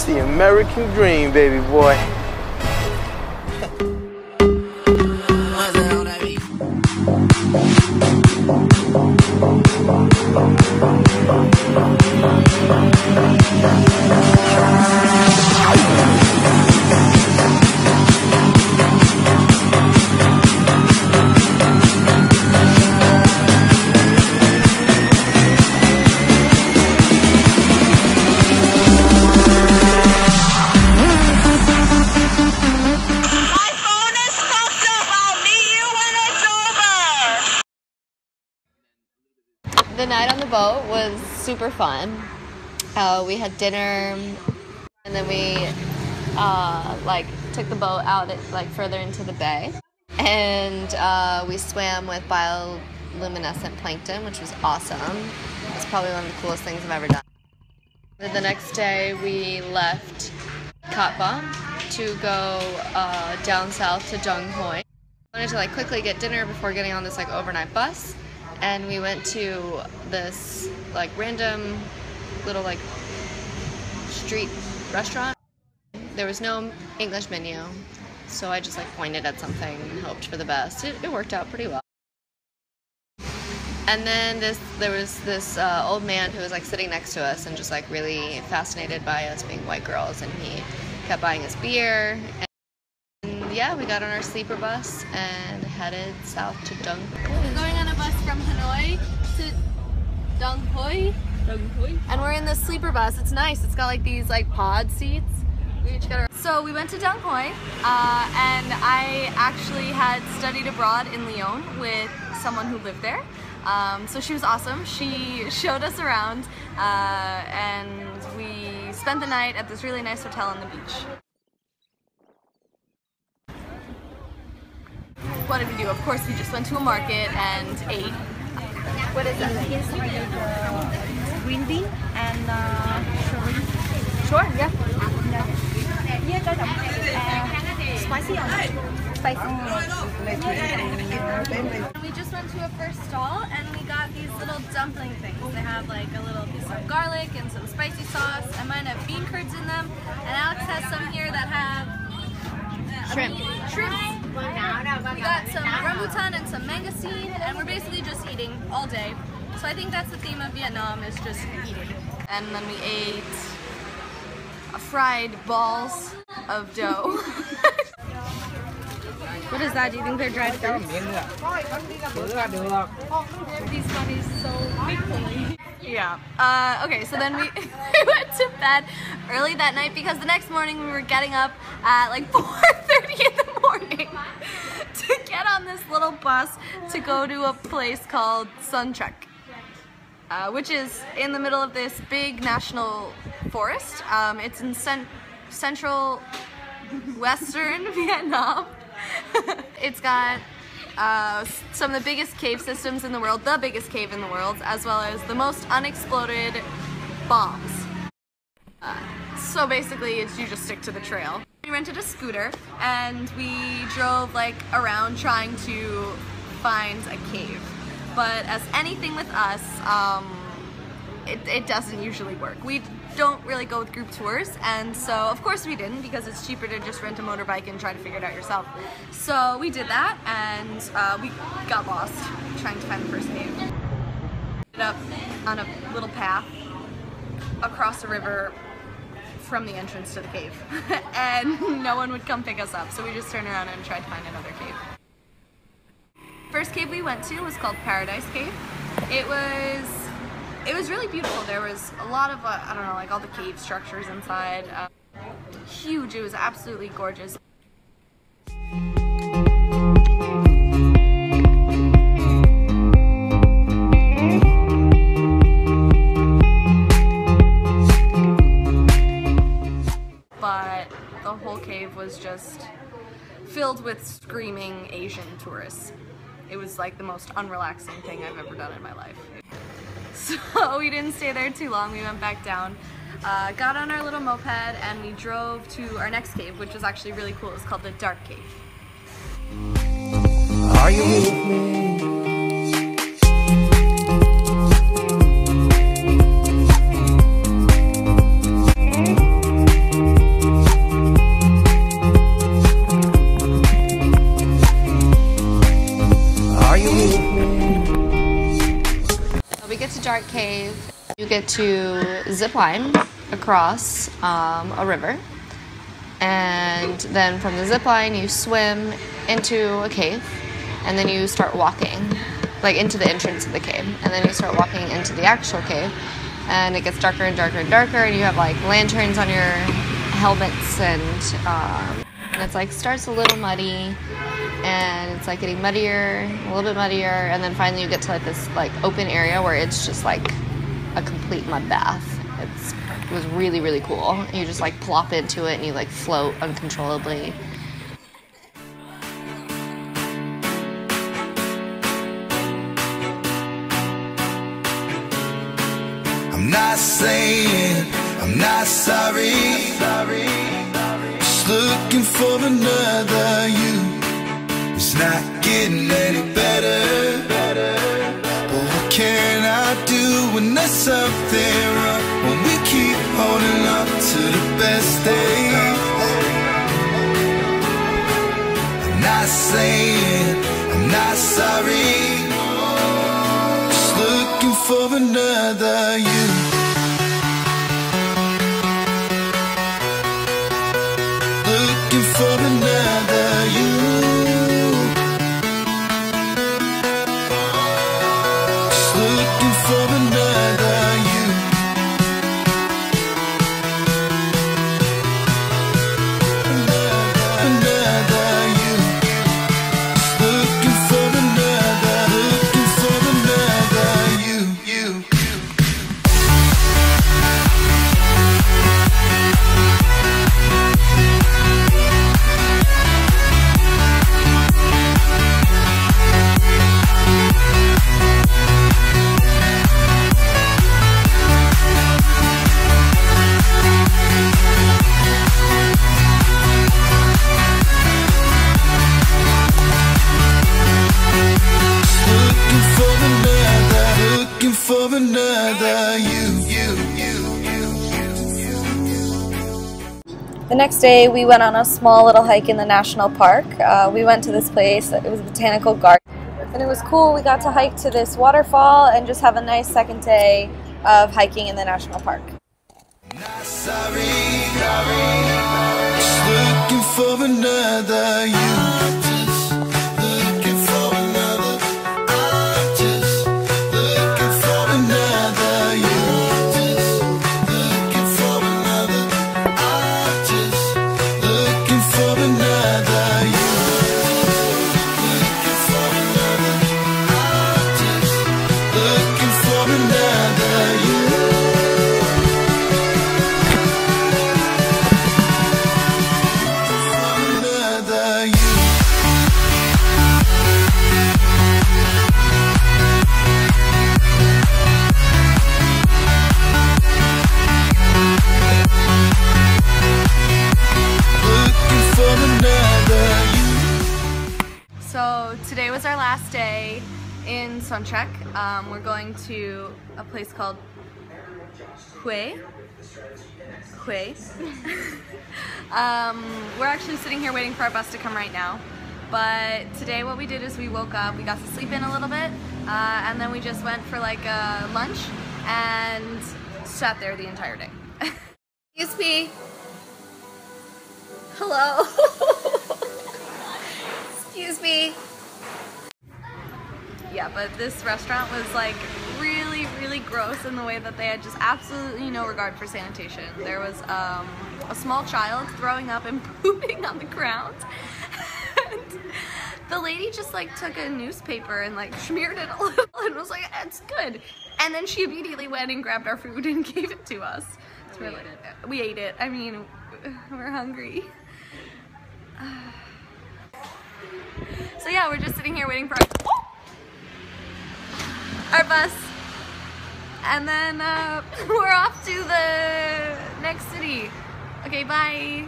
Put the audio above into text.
It's the American dream, baby boy. The night on the boat was super fun. We had dinner, and then we took the boat out further into the bay, and we swam with bioluminescent plankton, which was awesome. It's probably one of the coolest things I've ever done. The next day we left Katba to go down south to Donghoi. I wanted to quickly get dinner before getting on this overnight bus. And we went to this random little street restaurant. There was no English menu, so I just pointed at something and hoped for the best. It worked out pretty well. And then there was this old man who was sitting next to us and just really fascinated by us being white girls, and he kept buying us beer. And yeah, we got on our sleeper bus and headed south to Donghoi. We're going on a bus from Hanoi to Donghoi. And we're in the sleeper bus. It's nice. It's got these pod seats. We each got our... So we went to Donghoi, and I actually had studied abroad in Lyon with someone who lived there. So she was awesome. She showed us around, and we spent the night at this really nice hotel on the beach. What did we do? Of course, we just went to a market and ate. What is that? Green bean and chili. Sure, yeah. Spicy or spicy? We just went to a first stall and we got these little dumpling things. They have a little piece of garlic and some spicy sauce, and mine have bean curds in them. And Alex has some here that have shrimp. We got some rambutan and some mangosteen, and we're basically just eating all day. So I think that's the theme of Vietnam, is just eating. And then we ate fried balls of dough. What is that? Do you think they're dried fruits? These bunnies so big. Yeah. Okay, so then we went to bed early that night because the next morning we were getting up at 4:30 in the morning to get on this little bus to go to a place called Sun Trek, which is in the middle of this big national forest. It's in central western Vietnam. It's got some of the biggest cave systems in the world, the biggest cave in the world, as well as the most unexploded bombs. So basically you just stick to the trail. We rented a scooter and we drove around trying to find a cave. But as anything with us, it doesn't usually work. We don't really go with group tours, and so of course we didn't, because it's cheaper to just rent a motorbike and try to figure it out yourself. So we did that, and we got lost trying to find the first cave. Ended up on a little path across a river from the entrance to the cave, and no one would come pick us up, so we just turned around and tried to find another cave. First cave we went to was called Paradise Cave. It was really beautiful. There was a lot of, I don't know, all the cave structures inside. Huge. It was absolutely gorgeous. But the whole cave was just filled with screaming Asian tourists. It was the most unrelaxing thing I've ever done in my life. So we didn't stay there too long. We went back down, got on our little moped, and we drove to our next cave, which was actually really cool. It was called the Dark Cave. Are you with me? dark cave. You get to zip line across a river, and then from the zip line you swim into a cave, and then you start walking like into the entrance of the cave, and then you start walking into the actual cave, and it gets darker and darker and darker, and you have like lanterns on your helmets, and it's like starts a little muddy, and it's like getting muddier, a little bit muddier, and then finally you get to like this like open area where it's just like a complete mud bath. It was really, really cool. You just like plop into it and you like float uncontrollably. I'm not saying I'm not sorry. Just looking for another you. It's not getting any better. But what can I do when there's something wrong? When we keep holding up to the best days. I'm not saying I'm not sorry. Just looking for another you. Looking for another you. Just looking for another you. Another you. Just looking for another you. For another The next day we went on a small little hike in the national park. We went to this place, it was a botanical garden, and it was cool. We got to hike to this waterfall and just have a nice second day of hiking in the national park. Not sorry, just looking for another you. So today was our last day in Suncheck. We're going to a place called Hue. We're actually sitting here waiting for our bus to come right now. But today what we did is we woke up, we got to sleep in a little bit, and then we just went for like a lunch and sat there the entire day. Excuse me. Hello. Excuse me. Yeah, but this restaurant was like really, really gross in the way that they had just absolutely no regard for sanitation. There was a small child throwing up and pooping on the ground. And the lady just like took a newspaper and like smeared it a little and was like, it's good. And then she immediately went and grabbed our food and gave it to us. So we ate it. I mean, we're hungry. So yeah, we're just sitting here waiting for our bus, and then we're off to the next city. Okay, bye.